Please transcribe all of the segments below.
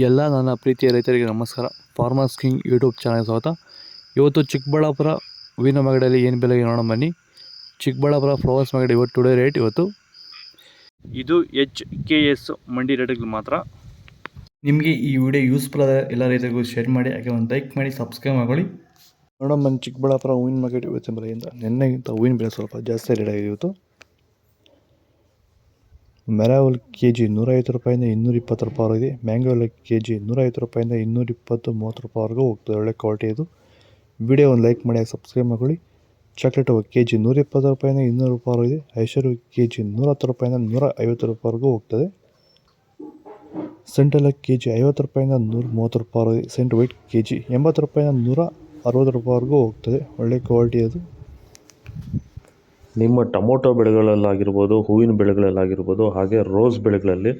ಎಲ್ಲ ನನ್ನ ಪ್ರೀತಿಯ ರೈತರಿಗೆ ನಮಸ್ಕಾರ. ಫಾರ್ಮರ್ಸ್ ಕಿಂಗ್ ಯೂಟ್ಯೂಬ್ ಚಾನಲ್ ಸ್ವಾಗತ. ಇವತ್ತು ಚಿಕ್ಕಬಳ್ಳಾಪುರ ಹೂವಿನ ಮಾರ್ಕೆಟಲ್ಲಿ ಏನು ಬೆಲೆಗೆ ನೋಡೋಣ ಬನ್ನಿ. ಚಿಕ್ಕಬಳ್ಳಾಪುರ ಫ್ಲವರ್ಸ್ ಮಾರ್ಕೆಟ್ ಇವತ್ತು ಟುಡೇ ರೇಟ್ ಇವತ್ತು ಇದು HKS ಮಂಡಿ ರೇಟ್ಗಳು ಮಾತ್ರ. ನಿಮಗೆ ಈ ವಿಡಿಯೋ ಯೂಸ್ಫುಲ್ ಆದ ಎಲ್ಲ ರೈತರಿಗೂ ಶೇರ್ ಮಾಡಿ, ಹಾಗೆ ಒಂದು ಲೈಕ್ ಮಾಡಿ, ಸಬ್ಸ್ಕ್ರೈಬ್ ಮಾಡ್ಕೊಳ್ಳಿ. ನೋಡೋಣ ಬನ್ನಿ ಚಿಕ್ಕಬಳ್ಳಾಪುರ ಹೂವಿನ ಮಾರ್ಕೆಟ್ ಇವತ್ತಿನ ಬೆಲೆಯಿಂದ. ನಿನ್ನೆಗಿಂತ ಹೂವಿನ ಬೆಲೆ ಸ್ವಲ್ಪ ಜಾಸ್ತಿ ರೇಟ್ ಆಗಿದೆ ಇವತ್ತು. ಮೆರಾವಲ್ KG 150 ರೂಪಾಯಿಂದ 220 ರೂಪಾಯಿವರೆಗಿದೆ. ಮ್ಯಾಂಗೋವಲ್ KG 150 ರೂಪಾಯಿಂದ 220-30 ರೂಪಾಯಿವರೆಗೂ ಹೋಗ್ತದೆ. ಒಳ್ಳೆ ಕ್ವಾಲಿಟಿ ಇದು. ವಿಡಿಯೋ ಒಂದು ಲೈಕ್ ಮಾಡಿ, ಸಬ್ಸ್ಕ್ರೈಬ್ ಮಾಡ್ಕೊಳ್ಳಿ. ಚಾಕ್ಲೇಟ್ KG 120 ರೂಪಾಯಿಂದ 200 ರೂಪಾಯಿವರೆಗಿದೆ. ಐಶ್ವರ್ಯ KG 110 ರೂಪಾಯಿಂದ 150 ರೂಪಾಯಿವರೆಗೂ ಹೋಗ್ತದೆ. ಸೆಂಟೆಲ್ಲ KG 50 ರೂಪಾಯಿಂದ 130 ರೂಪಾಯಿವರೆಗಿದೆ. ಸೆಂಟ್ ವೈಟ್ KG 80 ರೂಪಾಯಿಂದ 160 ರೂಪಾಯಿವರೆಗೂ ಹೋಗ್ತದೆ. ಒಳ್ಳೆ ಕ್ವಾಲಿಟಿ ಅದು. ನಿಮ್ಮ ಟೊಮೊಟೊ ಬೆಳೆಗಳಲ್ಲಾಗಿರ್ಬೋದು, ಹೂವಿನ ಬೆಳೆಗಳಲ್ಲಾಗಿರ್ಬೋದು, ಹಾಗೆ ರೋಸ್ ಬೆಳೆಗಳಲ್ಲಿ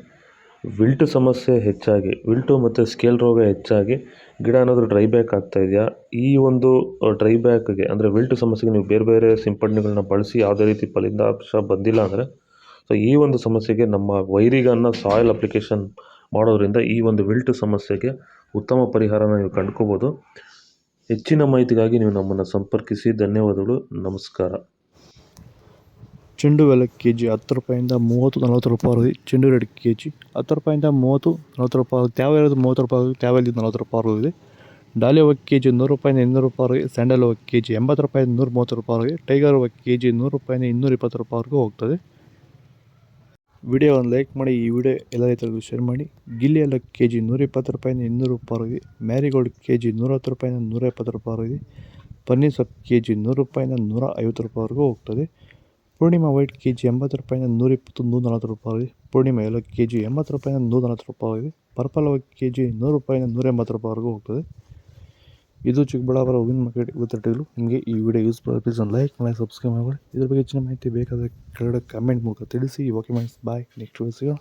ವಿಲ್ಟು ಸಮಸ್ಯೆ ಹೆಚ್ಚಾಗಿ, ವಿಲ್ಟು ಮತ್ತು ಸ್ಕೇಲ್ ರೋಗ ಹೆಚ್ಚಾಗಿ ಗಿಡ ಏನಾದರೂ ಡ್ರೈ ಬ್ಯಾಕ್ ಆಗ್ತಾ ಇದೆಯಾ? ಈ ಒಂದು ಡ್ರೈ ಬ್ಯಾಕ್ಗೆ ಅಂದರೆ ವಿಲ್ಟು ಸಮಸ್ಯೆಗೆ ನೀವು ಬೇರೆ ಬೇರೆ ಸಿಂಪಡಣೆಗಳನ್ನ ಬಳಸಿ ಯಾವುದೇ ರೀತಿ ಫಲಿತಾಂಶ ಬಂದಿಲ್ಲ ಅಂದರೆ, ಸೊ ಈ ಒಂದು ಸಮಸ್ಯೆಗೆ ನಮ್ಮ ವೈರಿಗನ್ನ ಸಾಯಿಲ್ ಅಪ್ಲಿಕೇಶನ್ ಮಾಡೋದ್ರಿಂದ ಈ ಒಂದು ವಿಲ್ಟು ಸಮಸ್ಯೆಗೆ ಉತ್ತಮ ಪರಿಹಾರನ ನೀವು ಕಂಡುಕೋಬೋದು. ಹೆಚ್ಚಿನ ಮಾಹಿತಿಗಾಗಿ ನೀವು ನಮ್ಮನ್ನು ಸಂಪರ್ಕಿಸಿ. ಧನ್ಯವಾದಗಳು, ನಮಸ್ಕಾರ. ಚೆಂಡು ಹೂವೆಲ್ಲ KG 10 ರೂಪಾಯಿಂದ 30-40 ರೂಪಾಯಿವರೆಗೆ. ಚೆಂಡು ರೇಟ್ KG 10 ರೂಪಾಯಿಂದ 30-40 ರೂಪಾಯಿ. ತ್ಯಾವ ಇರೋದು 30 ರೂಪಾಯಿ, ತ್ಯಾವ ಇಲ್ಲಿದ್ದು 40 ರೂಪಾಯಿವರೆಗಿದೆ. ಡಾಲಿ ಹೂವು KG 100 ರೂಪಾಯಿಂದ 200 ರೂಪಾಯಿವರೆಗೆ. ಸ್ಯಾಂಡಲ್ ಹೂವು KG 80 ರೂಪಾಯಿಂದ 130 ರೂಪಾಯಿವರೆಗೆ. ಟೈಗರ್ ಹೂವು KG 100 ರೂಪಾಯಿಂದ 220 ರೂಪಾಯಿವರೆಗೂ ಹೋಗ್ತದೆ. ವಿಡಿಯೋ ಒಂದು ಲೈಕ್ ಮಾಡಿ, ಈ ವಿಡಿಯೋ ಎಲ್ಲ ರೈತರಿಗೂ ಶೇರ್ ಮಾಡಿ. ಗಿಲ್ಲಿ ಎಲ್ಲ KG 120 ರೂಪಾಯಿಂದ 200 ರೂಪಾಯಿವರೆಗೆ. ಮ್ಯಾರಿಗೋಲ್ಡ್ KG 110 ರೂಪಾಯಿಂದ 120 ರೂಪಾಯಿವರೆಗೆ. ಪನ್ನೀರ್ ಸೊಪ್ಪು KG 100 ರೂಪಾಯಿಂದ 150 ರೂಪಾಯಿವರೆಗೂ ಹೋಗ್ತದೆ. ಪೂರ್ಣಿಮಾ ವೈಟ್ KG 80 ರೂಪಾಯಿಂದ 120-140 ರೂಪಾಯಿವರೆಗೆ. ಪೂರ್ಣಿಮಾ ಎಲ್ಲ KG 80 ರೂಪಾಯಿಂದ 140 ರೂಪಾಯಿವರೆಗೆ. ಪರ್ಪಲ್ ಹೂವು KG 100 ರೂಪಾಯಿಂದ 180 ರೂಪಾಯಿವರೆಗೂ ಹೋಗ್ತದೆ. ಇದು ಚಿಕ್ಕಬಳ್ಳಾಪುರ ಹೂವಿನ ಮಾರ್ಕೆಟ್ ಇವತ್ತು ರೇಟ್ಗಳು. ನಿಮಗೆ ಈ ವಿಡಿಯೋ ಯೂಸ್ಫುಲ್ ಪ್ಲೀಸ್ ಒಂದು ಲೈಕ್ ಮಾಡಿ, ಸಬ್ಸ್ಕ್ರೈಬ್ ಮಾಡಿ. ಇದ್ರ ಬಗ್ಗೆ ಹೆಚ್ಚಿನ ಮಾಹಿತಿ ಬೇಕಾದರೆ ಕೆಳಗಡೆ ಕಮೆಂಟ್ ಮೂಲಕ ತಿಳಿಸಿ. ಓಕೆ ಮೈನ್ಸ್, ಬಾಯ್. ನೆಕ್ಸ್ಟ್ ವಿಡಿಯೋ ಸಿಗೋಣ.